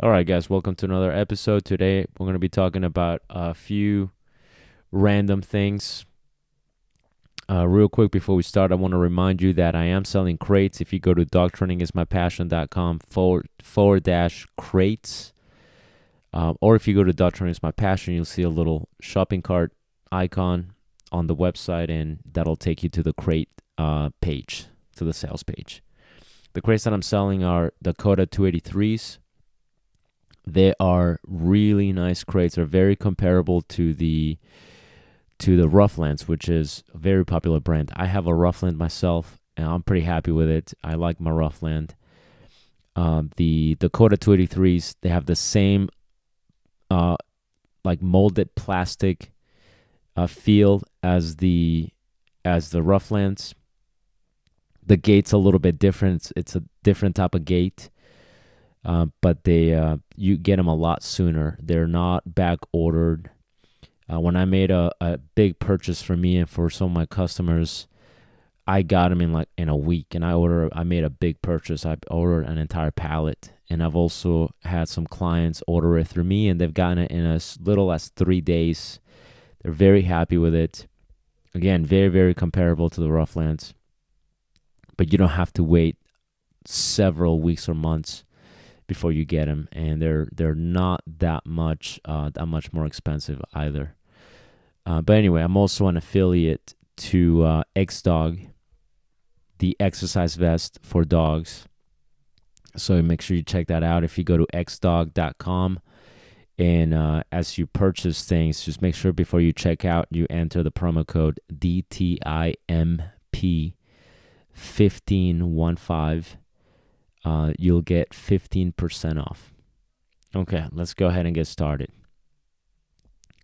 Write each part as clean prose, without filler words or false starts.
All right, guys, welcome to another episode. Today, we're going to be talking about a few random things. Real quick before we start, I want to remind you that I am selling crates. If you go to dogtrainingismypassion.com forward dash crates, or if you go to Dog Training is My Passion, you'll see a little shopping cart icon on the website, and that'll take you to the crate page, to the sales page. The crates that I'm selling are Dakota 283s. They are really nice crates. They're very comparable to the Roughlands, which is a very popular brand. I have a Roughland myself, and I'm pretty happy with it. I like my Roughland. The Dakota 283s, they have the same like molded plastic feel as the Roughlands. The gate's a little bit different. It's a different type of gate. But you get them a lot sooner. They're not back ordered. When I made a big purchase for me and for some of my customers, I got them in a week. And I made a big purchase. I ordered an entire pallet, and I've also had some clients order it through me, and they've gotten it in as little as 3 days. They're very happy with it. Again, very, very comparable to the Roughlands, but you don't have to wait several weeks or months before you get them, and they're not that much more expensive either. But anyway, I'm also an affiliate to X-Dog, the exercise vest for dogs. So make sure you check that out. If you go to xdog.com, and as you purchase things, just make sure before you check out, you enter the promo code DTIMP1515. You'll get 15% off. Okay, let's go ahead and get started.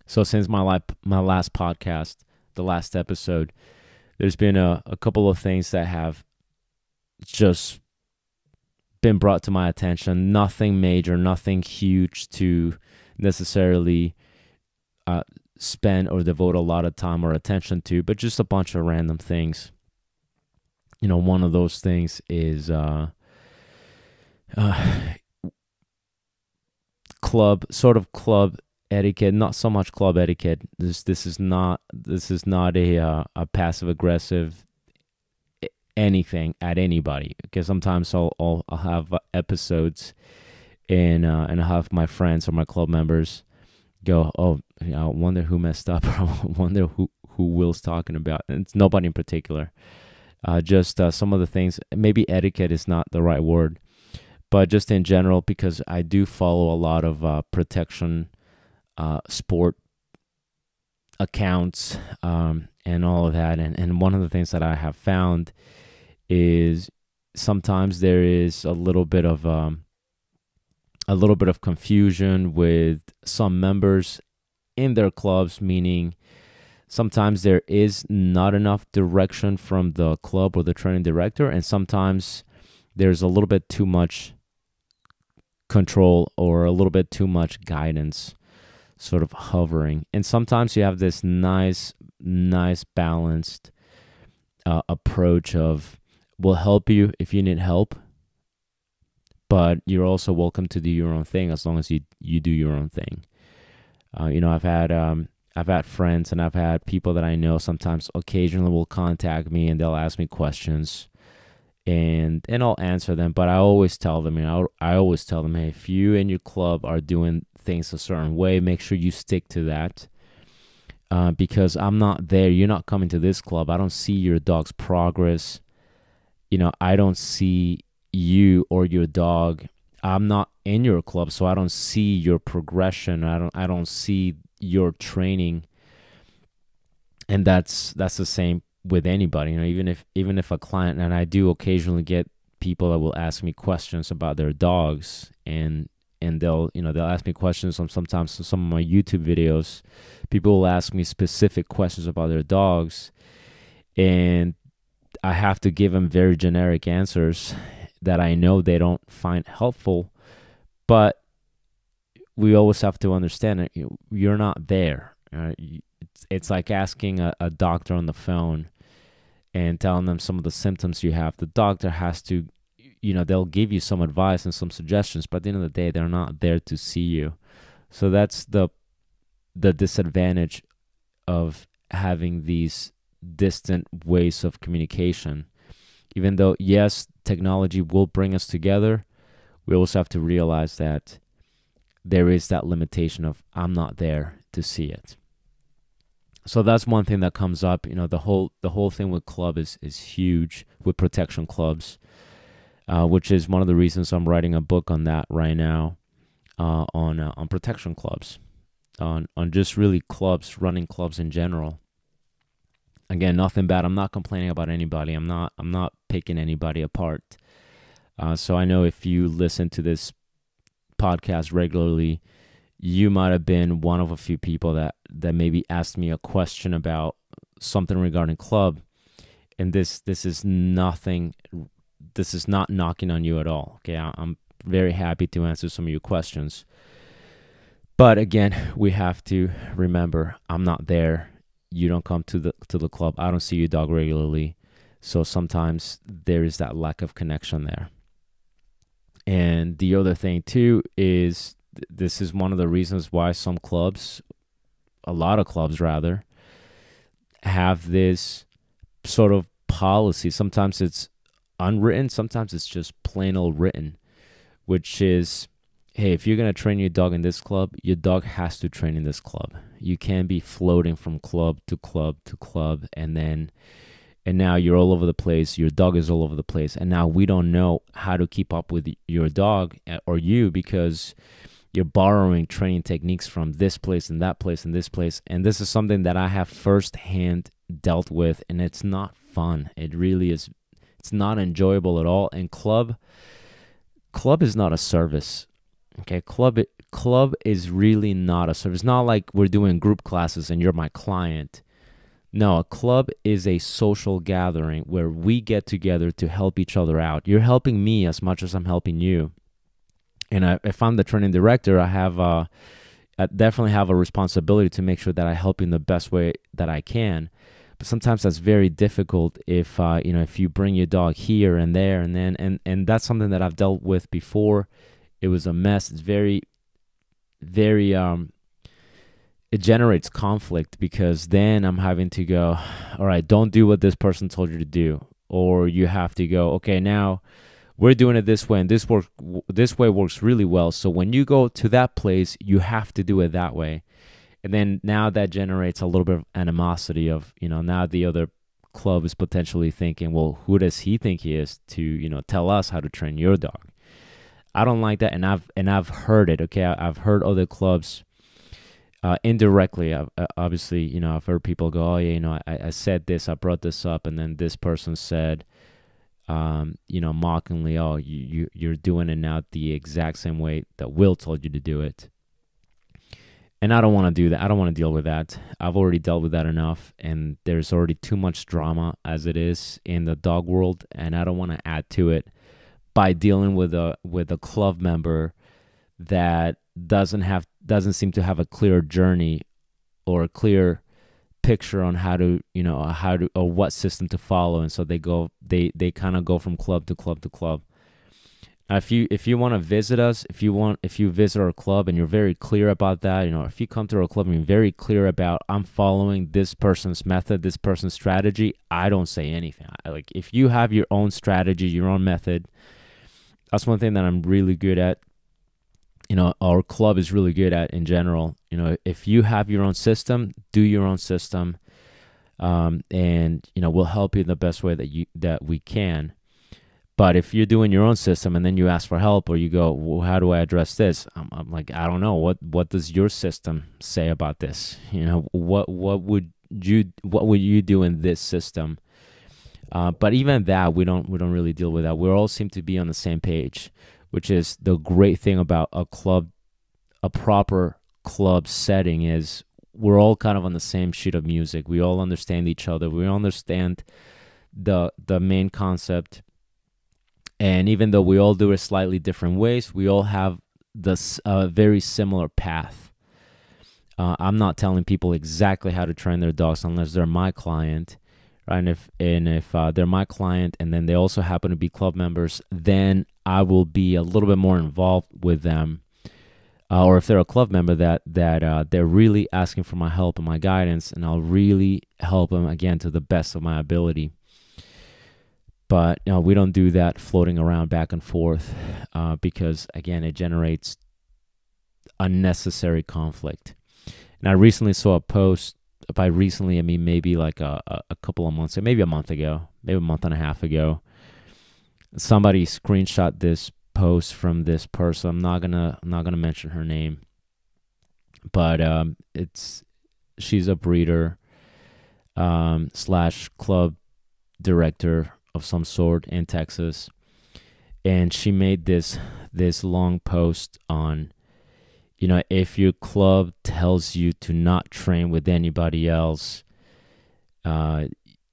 So since my last podcast, the last episode, there's been a couple of things that have just been brought to my attention. Nothing major, nothing huge to necessarily spend or devote a lot of time or attention to, but just a bunch of random things. One of those things is club etiquette. Not so much club etiquette. This is not a passive aggressive anything at anybody, because sometimes I'll have episodes, and I'll have my friends or my club members go, oh, I wonder who messed up, or I wonder who Will's talking about. And it's nobody in particular. Just some of the things. Maybe etiquette is not the right word, but just in general, because I do follow a lot of protection sport accounts, and all of that. And one of the things that I have found is sometimes there is a little bit of confusion with some members in their clubs, meaning sometimes there is not enough direction from the club or the training director, and sometimes there's a little bit too much control or a little bit too much guidance sort of hovering. And sometimes you have this nice balanced approach of, we'll help you if you need help, but you're also welcome to do your own thing as long as you do your own thing. I've had friends, and I've had people that I know sometimes occasionally will contact me, and they'll ask me questions, and I'll answer them. But I always tell them, hey, if you and your club are doing things a certain way, make sure you stick to that. Because I'm not there. You're not coming to this club. I don't see your dog's progress. I don't see you or your dog. I'm not in your club, so I don't see your progression. I don't see your training. And that's the same with anybody. Even if a client, and I do occasionally get people that will ask me questions about their dogs, and they'll ask me questions on sometimes some of my YouTube videos. People will ask me specific questions about their dogs, and I have to give them very generic answers that I know they don't find helpful. But we always have to understand that you're not there. It's like asking a doctor on the phone and telling them some of the symptoms you have. The doctor has to they'll give you some advice and some suggestions, but at the end of the day, they're not there to see you. So that's the disadvantage of having these distant ways of communication. Even though, yes, technology will bring us together, we also have to realize that there is that limitation of I'm not there to see it. So that's one thing that comes up. The whole thing with club is huge, with protection clubs, which is one of the reasons I'm writing a book on that right now, on protection clubs, on just really clubs, running clubs in general. Again, nothing bad. I'm not complaining about anybody. I'm not picking anybody apart. So I know if you listen to this podcast regularly, you might have been one of a few people that maybe asked me a question about something regarding club, and this is nothing. This is not knocking on you at all. Okay, I'm very happy to answer some of your questions. But again, we have to remember, I'm not there. You don't come to the club. I don't see your dog regularly. So sometimes there is that lack of connection there. And the other thing too is this is one of the reasons why some clubs, a lot of clubs rather, have this sort of policy. Sometimes it's unwritten, sometimes it's just plain old written, which is, hey, if you're going to train your dog in this club, your dog has to train in this club. You can't be floating from club to club to club, and now you're all over the place. Your dog is all over the place, and now we don't know how to keep up with your dog or you, because you're borrowing training techniques from this place and that place and this place. And this is something that I have firsthand dealt with, and it's not fun. It really is. It's not enjoyable at all. And club is not a service. Okay, club is really not a service. It's not like we're doing group classes and you're my client. No, a club is a social gathering where we get together to help each other out. You're helping me as much as I'm helping you. And if I'm the training director, I definitely have a responsibility to make sure that I help you in the best way that I can. But sometimes that's very difficult if you bring your dog here and there and then, and that's something that I've dealt with before. It was a mess. It's very, very, it generates conflict, because then I'm having to go, all right, don't do what this person told you to do. Or you have to go, okay, now we're doing it this way, and this way works really well. So when you go to that place, you have to do it that way. And then now that generates a little bit of animosity of, now the other club is potentially thinking, well, who does he think he is to, tell us how to train your dog? I don't like that, and I've heard it. Okay, I've heard other clubs indirectly. Obviously, I've heard people go, oh yeah, I said this, I brought this up, and then this person said, mockingly, oh, you're doing it now the exact same way that Will told you to do it. And I don't want to do that. I don't want to deal with that. I've already dealt with that enough, and there's already too much drama as it is in the dog world, and I don't want to add to it by dealing with a club member that doesn't seem to have a clear journey or a clear picture on how to or what system to follow, and so they kind of go from club to club to club. If you want to visit us, if you visit our club and you're very clear about that, if you come to our club and you're very clear about, I'm following this person's method, this person's strategy, I don't say anything. If you have your own strategy, your own method, that's one thing that I'm really good at. Our club is really good at in general. If you have your own system, do your own system, and we'll help you in the best way that we can. But if you're doing your own system and then you ask for help, or you go, well, how do I address this? I'm like, I don't know. What does your system say about this? What would you do in this system? But even that, we don't really deal with that. We all seem to be on the same page, which is the great thing about a proper club setting is we're all kind of on the same sheet of music. We all understand each other. We understand the main concept. And even though we all do it slightly different ways, we all have this very similar path. I'm not telling people exactly how to train their dogs unless they're my client, right? And if they're my client and then they also happen to be club members, then I will be a little bit more involved with them. Or if they're a club member that they're really asking for my help and my guidance, and I'll really help them again to the best of my ability. But we don't do that floating around back and forth because again, it generates unnecessary conflict. And I recently saw a post. By recently, I mean maybe like a couple of months, maybe a month ago, maybe a month and a half ago. Somebody screenshot this post from this person. I'm not gonna mention her name, but she's a breeder slash club director of some sort in Texas, and she made this long post on, if your club tells you to not train with anybody else,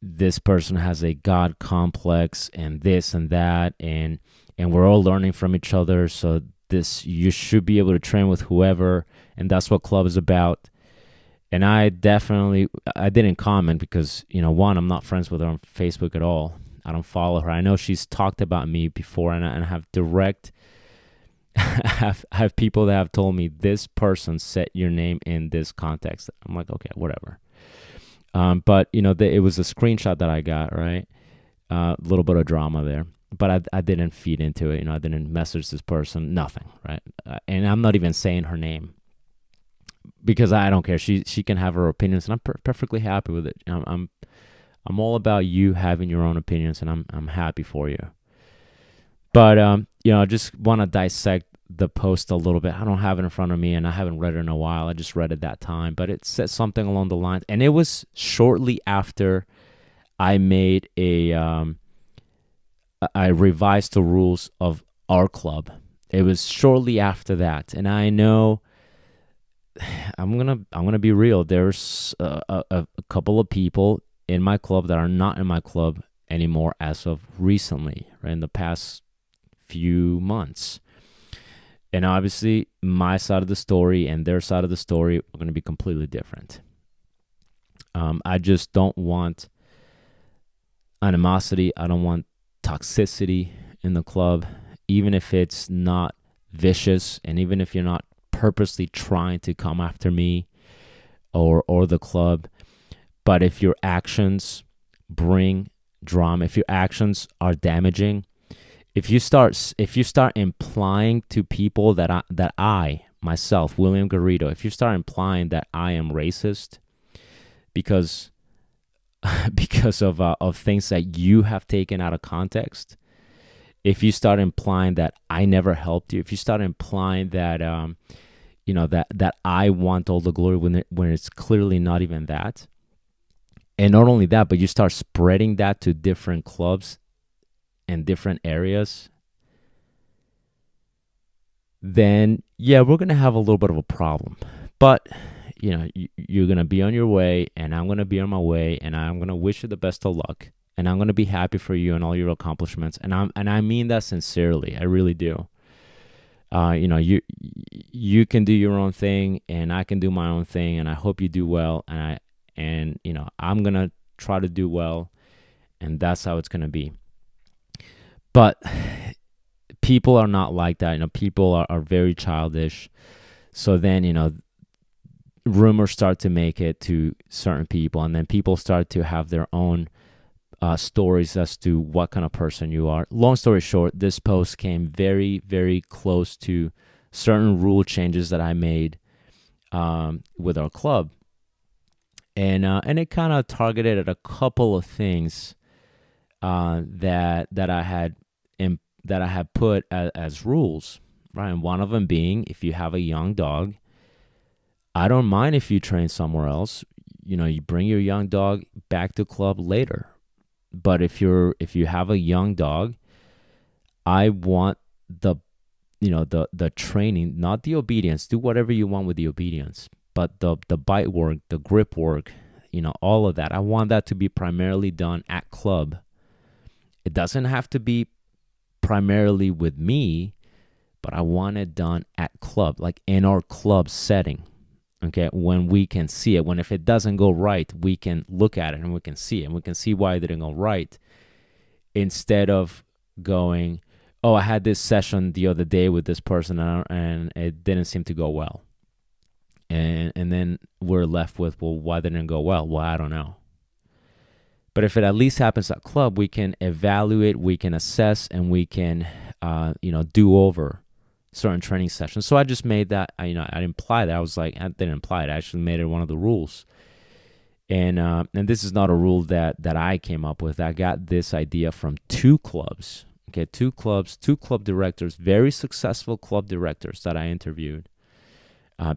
this person has a God complex and this and that, and we're all learning from each other. So you should be able to train with whoever, and that's what club is about. And I didn't comment because, one, I'm not friends with her on Facebook at all. I don't follow her. I know she's talked about me before, and I have direct... I have people that have told me, this person said your name in this context. I'm like, okay, whatever. But it was a screenshot that I got, right? A little bit of drama there, but I didn't feed into it. I didn't message this person, nothing, right? And I'm not even saying her name because I don't care. She can have her opinions, and I'm perfectly happy with it. I'm all about you having your own opinions, and I'm happy for you. But I just want to dissect the post a little bit. I don't have it in front of me, and I haven't read it in a while. I just read it that time, but it said something along the lines, and it was shortly after I made I revised the rules of our club. It was shortly after that, and I know I'm gonna be real. There's a couple of people in my club that are not in my club anymore as of recently, right? In the past few months. And obviously, my side of the story and their side of the story are going to be completely different. I just don't want animosity. I don't want toxicity in the club, even if it's not vicious, and even if you're not purposely trying to come after me or the club. But if your actions bring drama, if your actions are damaging, if you start implying to people that I myself, William Garrido, if you start implying that I am racist because of things that you have taken out of context, if you start implying that I never helped you, if you start implying that that I want all the glory when it's clearly not even that, and not only that, but you start spreading that to different clubs in different areas, then yeah, we're going to have a little bit of a problem. But you're going to be on your way, and I'm going to be on my way, and I'm going to wish you the best of luck, and I'm going to be happy for you and all your accomplishments, and I mean that sincerely. I really do. You can do your own thing, and I can do my own thing, and I hope you do well, and I'm going to try to do well, and that's how it's going to be. But people are not like that. People are very childish. So then, rumors start to make it to certain people, and then people start to have their own stories as to what kind of person you are. Long story short, this post came very, very close to certain rule changes that I made with our club. And it kind of targeted at a couple of things that I had put as rules, right? And one of them being, if you have a young dog, I don't mind if you train somewhere else. You bring your young dog back to club later. But if you have a young dog, I want the training, not the obedience. Do whatever you want with the obedience, but the bite work, the grip work, all of that. I want that to be primarily done at club. It doesn't have to be primarily with me, but I want it done at club, like in our club setting. Okay, when we can see it, when if it doesn't go right, we can look at it and we can see it, and we can see why it didn't go right, instead of going, oh, I had this session the other day with this person and it didn't seem to go well. And then we're left with, well, why didn't it go well? Well, I don't know. But if it at least happens at club, we can evaluate, we can assess, and we can, do over certain training sessions. So I just made that, I implied that. I didn't imply it. I actually made it one of the rules. And this is not a rule that I came up with. I got this idea from two clubs. Okay, two club directors, very successful club directors that I interviewed.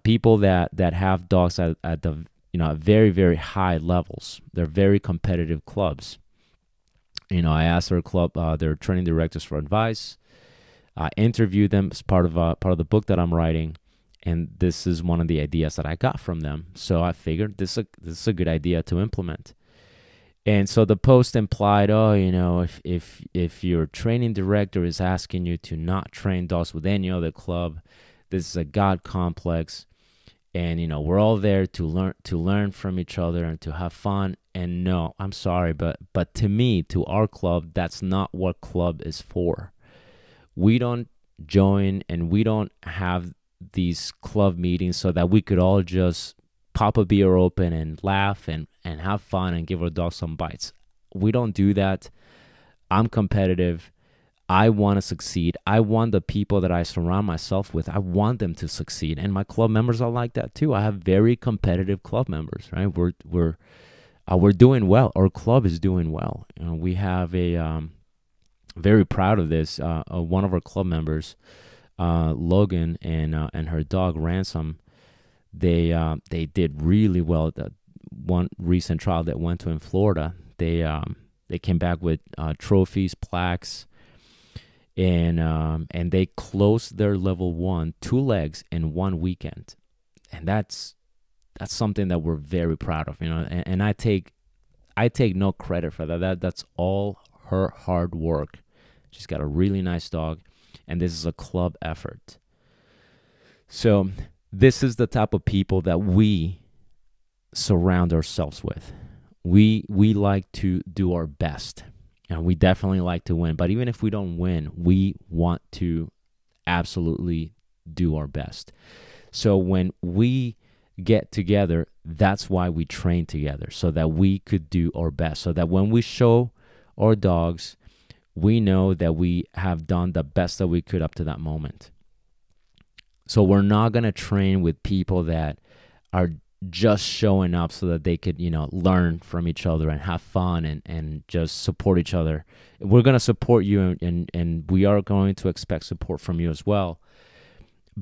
People that have dogs at the very, very high levels. They're very competitive clubs. I asked their training directors for advice. I interviewed them as part of the book that I'm writing, and this is one of the ideas that I got from them. So I figured this is a good idea to implement. And so the post implied, if your training director is asking you to not train dogs with any other club, this is a God complex, and we're all there to learn from each other and to have fun. And no, I'm sorry, but to me, to our club, that's not what club is for. We don't join and we don't have these club meetings so that we could all just pop a beer open and laugh and have fun and give our dog some bites. We don't do that. I'm competitive. I want to succeed. I want the people that I surround myself with, I want them to succeed. And my club members are like that too. I have very competitive club members, right? We're doing well. Our club is doing well. We have very proud of this. One of our club members, Logan, and her dog Ransom, they did really well at the one recent trial that went to in Florida. They came back with trophies, plaques, and they closed their level 1 2 legs in 1 weekend, and that's something that we're very proud of. And I take no credit for that. That's all her hard work. She's got a really nice dog, and this is a club effort. So this is the type of people that we surround ourselves with. We like to do our best, and we definitely like to win. But even if we don't win, we want to absolutely do our best. So when we get together, that's why we train together, so that we could do our best, so that when we show our dogs, we know that we have done the best that we could up to that moment. So we're not going to train with people that are just showing up so that they could, learn from each other and have fun and just support each other. We're going to support you, and we are going to expect support from you as well.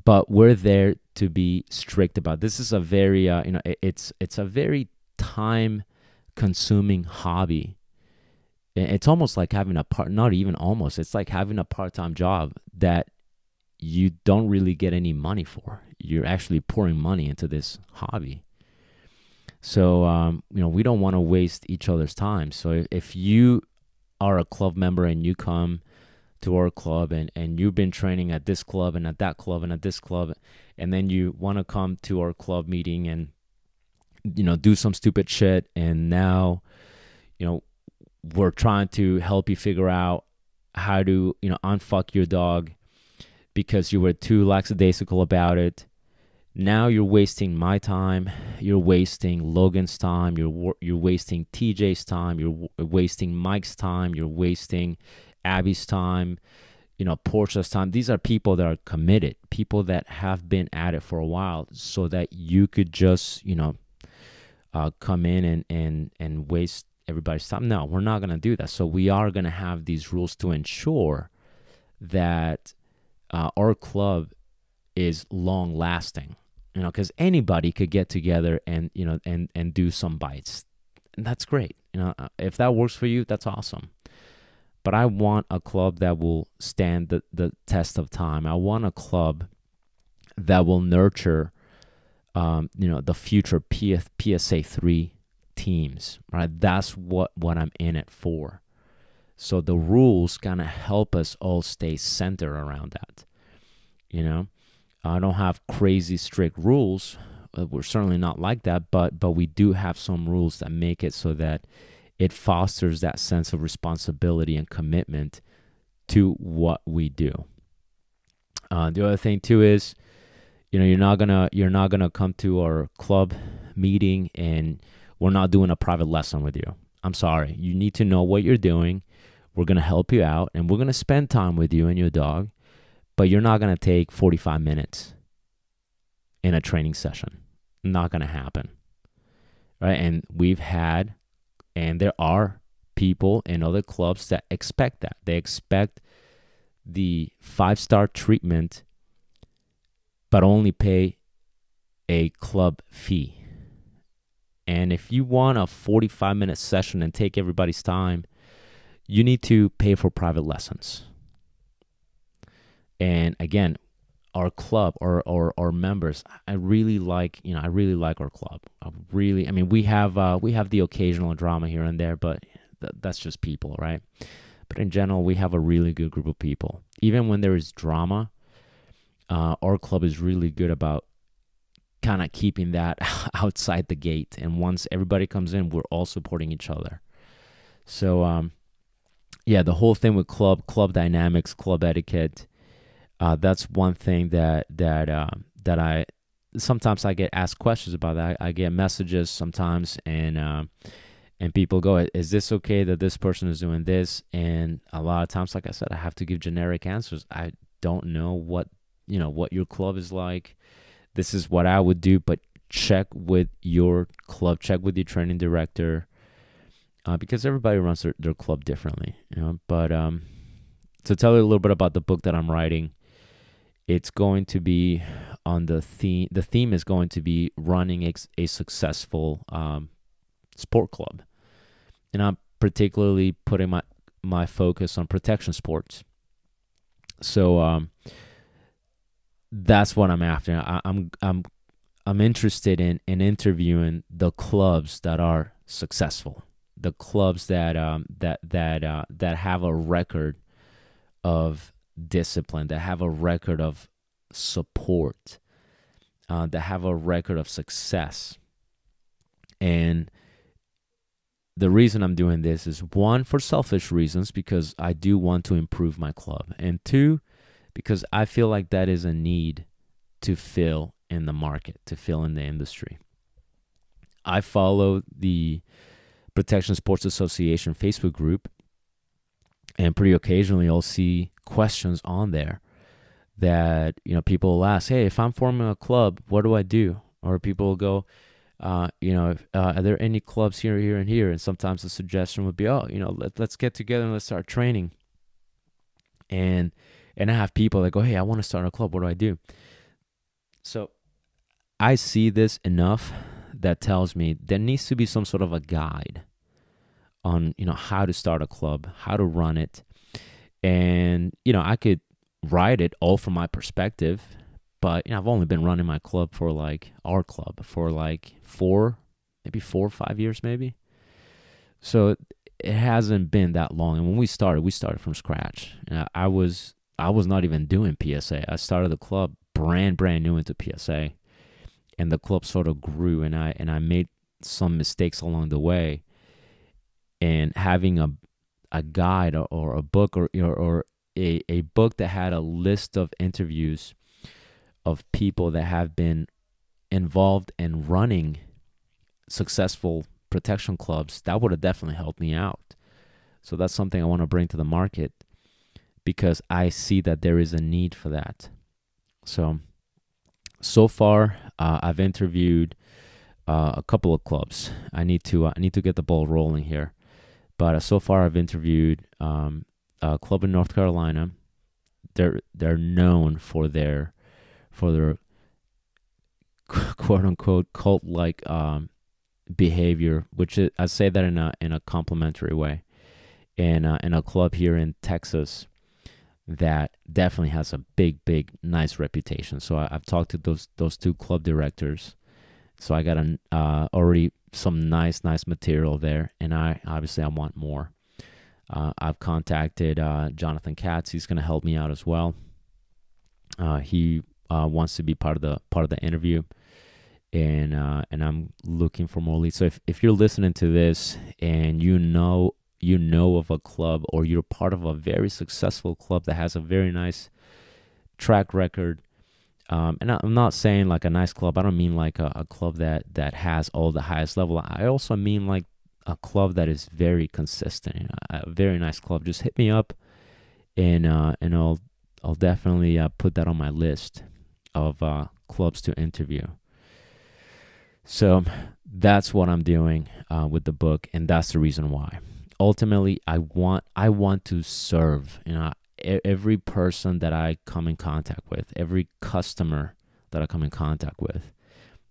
But we're there to be strict about. This is a very, it's a very time-consuming hobby. It's almost like having not even almost, it's like having a part-time job that you don't really get any money for. You're actually pouring money into this hobby. So, we don't want to waste each other's time. So if you are a club member and you come to our club and you've been training at this club and at that club and at this club, and then you want to come to our club meeting and, do some stupid shit, and now, we're trying to help you figure out how to, unfuck your dog because you were too lackadaisical about it. Now you're wasting my time. You're wasting Logan's time. You're wasting TJ's time. You're wasting Mike's time. You're wasting Abby's time. Portia's time. These are people that are committed, people that have been at it for a while, so that you could just, come in and waste everybody's time. No, we're not going to do that. So we are going to have these rules to ensure that our club is long lasting, because anybody could get together and, and do some bites. And that's great. If that works for you, that's awesome. But I want a club that will stand the test of time. I want a club that will nurture, the future PSA 3 teams, right? That's what I'm in it for. So the rules kind of help us all stay centered around that. I don't have crazy strict rules. We're certainly not like that, but we do have some rules that make it so that it fosters that sense of responsibility and commitment to what we do. The other thing too is, you're not gonna come to our club meeting and we're not doing a private lesson with you. I'm sorry. You need to know what you're doing. We're gonna help you out and we're gonna spend time with you and your dog, but you're not gonna take 45 minutes in a training session. Not gonna happen, right? And there are people in other clubs that expect that. They expect the 5-star treatment, but only pay a club fee. And if you want a 45-minute session and take everybody's time, you need to pay for private lessons. And again, our club or our members, I really like our club. We have the occasional drama here and there, but that's just people, right? But in general, we have a really good group of people. Even when there is drama, our club is really good about kind of keeping that outside the gate. And once everybody comes in, we're all supporting each other. So, the whole thing with club dynamics, club etiquette, that's one thing that I sometimes I get asked questions about that. I get messages sometimes, and people go, "Is this okay that this person is doing this?" And a lot of times, like I said, I have to give generic answers. I don't know what your club is like. This is what I would do, but check with your club, check with your training director, because everybody runs their club differently. But to tell you a little bit about the book that I'm writing, it's going to be on the theme. The theme is going to be running a successful sport club, and I'm particularly putting my focus on protection sports. So that's what I'm after. I'm interested in interviewing the clubs that are successful, the clubs that have a record of discipline, that have a record of support, that have a record of success. And the reason I'm doing this is, one, for selfish reasons, because I do want to improve my club, and two, because I feel like that is a need to fill in the market, to fill in the industry. I follow the Protection Sports Association Facebook group, and pretty occasionally I'll see questions on there that people will ask, "Hey, if I'm forming a club, what do I do?" Or people will go, "Are there any clubs here, here, and here?" And sometimes the suggestion would be, let's get together and let's start training. And I have people that go, "Hey, I want to start a club. What do I do?" So I see this enough that tells me there needs to be some sort of a guide on, how to start a club, how to run it. And, I could write it all from my perspective, but, I've only been running my club for our club for 4 or 5 years, maybe. So it hasn't been that long. And when we started from scratch. I was not even doing PSA. I started the club brand new into PSA, and the club sort of grew, and I made some mistakes along the way. And having a guide or a book or a book that had a list of interviews of people that have been involved in running successful protection clubs, that would have definitely helped me out. So that's something I want to bring to the market, because I see that there is a need for that. So far, I've interviewed a couple of clubs. I need to get the ball rolling here. But so far, I've interviewed a club in North Carolina. They're known for their quote unquote cult-like behavior, which is, I say that in a complimentary way. And a club here in Texas that definitely has a big, nice reputation. So I've talked to those two club directors. So I got already some nice material there, and I want more. I've contacted Jonathan Katz. He's going to help me out as well. He wants to be part of the interview, and I'm looking for more leads. So if you're listening to this and you know of a club, or you're part of a very successful club that has a very nice track record, and I'm not saying like a nice club. I don't mean like a club that has all the highest level. I also mean like a club that is very consistent, a very nice club. Just hit me up, and I'll definitely put that on my list of clubs to interview. So that's what I'm doing with the book, and that's the reason why. Ultimately, I want to serve, every person that I come in contact with, every customer that I come in contact with,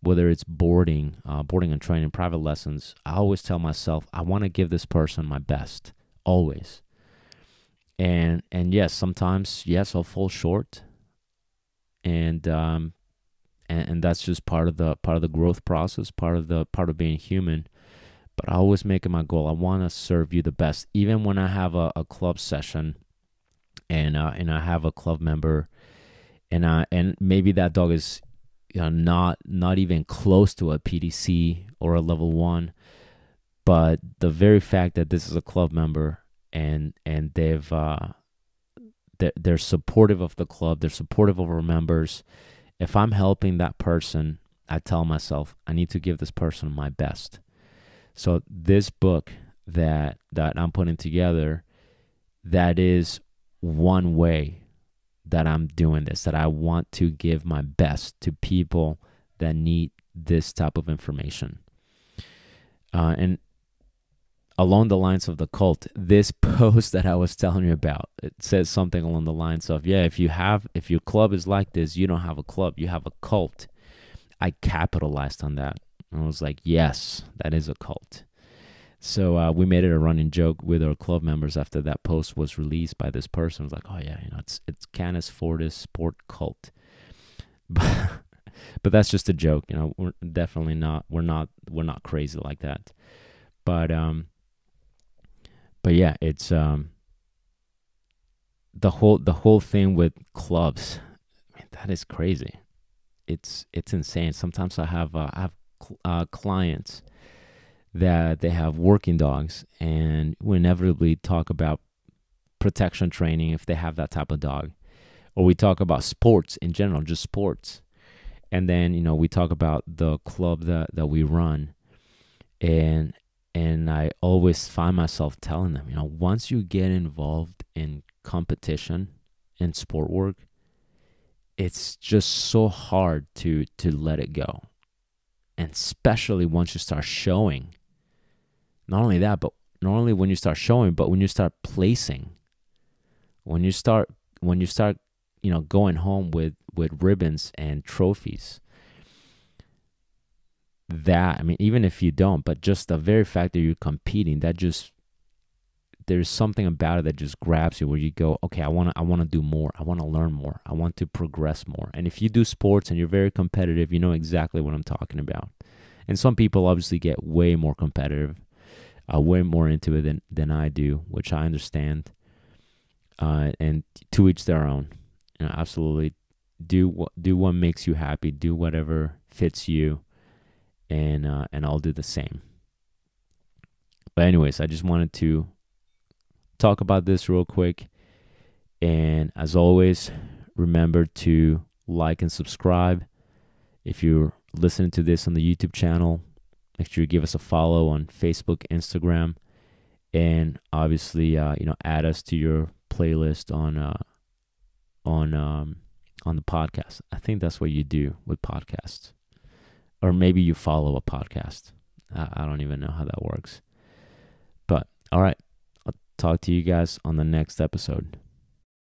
whether it's boarding and training, private lessons. I always tell myself I want to give this person my best, always. And yes, sometimes I'll fall short, and that's just part of the growth process, part of being human. But I always make it my goal. I want to serve you the best, even when I have a club session, and I have a club member, and maybe that dog is not even close to a PDC or a level 1, but the very fact that this is a club member, and they're supportive of the club, they're supportive of our members. If I'm helping that person, I tell myself I need to give this person my best. So this book that I'm putting together, that is one way that I'm doing this, that I want to give my best to people that need this type of information. And along the lines of the cult, this post that I was telling you about, it says something along the lines of, if your club is like this, you don't have a club, you have a cult. I capitalized on that. And I was like, yes, that is a cult. So we made it a running joke with our club members after that post was released by this person. It was like, oh yeah, it's Canis Fortis Sport Cult. But that's just a joke. We're definitely not. We're not crazy like that. But yeah, it's the whole thing with clubs. Man, that is crazy. It's insane. Sometimes I have clients that they have working dogs, and we inevitably talk about protection training if they have that type of dog, or we talk about sports in general, just sports. And then we talk about the club that we run, and I always find myself telling them, once you get involved in competition and sport work, it's just so hard to let it go. And especially once you start showing. Not only that, but not only when you start showing, but when you start placing. When you start going home with ribbons and trophies. That, even if you don't, but just the very fact that you're competing, there's something about it that just grabs you, where you go, okay, I want to do more. I want to learn more. I want to progress more. And if you do sports and you're very competitive, you know exactly what I'm talking about. And some people obviously get way more competitive, way more into it than I do, which I understand. And to each their own. Absolutely, do what makes you happy. Do whatever fits you, and I'll do the same. But anyways, I just wanted to talk about this real quick. And as always, remember to like and subscribe. If you're listening to this on the YouTube channel, make sure you give us a follow on Facebook, Instagram, and obviously, add us to your playlist on the podcast. I think that's what you do with podcasts, or maybe you follow a podcast. I don't even know how that works. But all right, I'll talk to you guys on the next episode.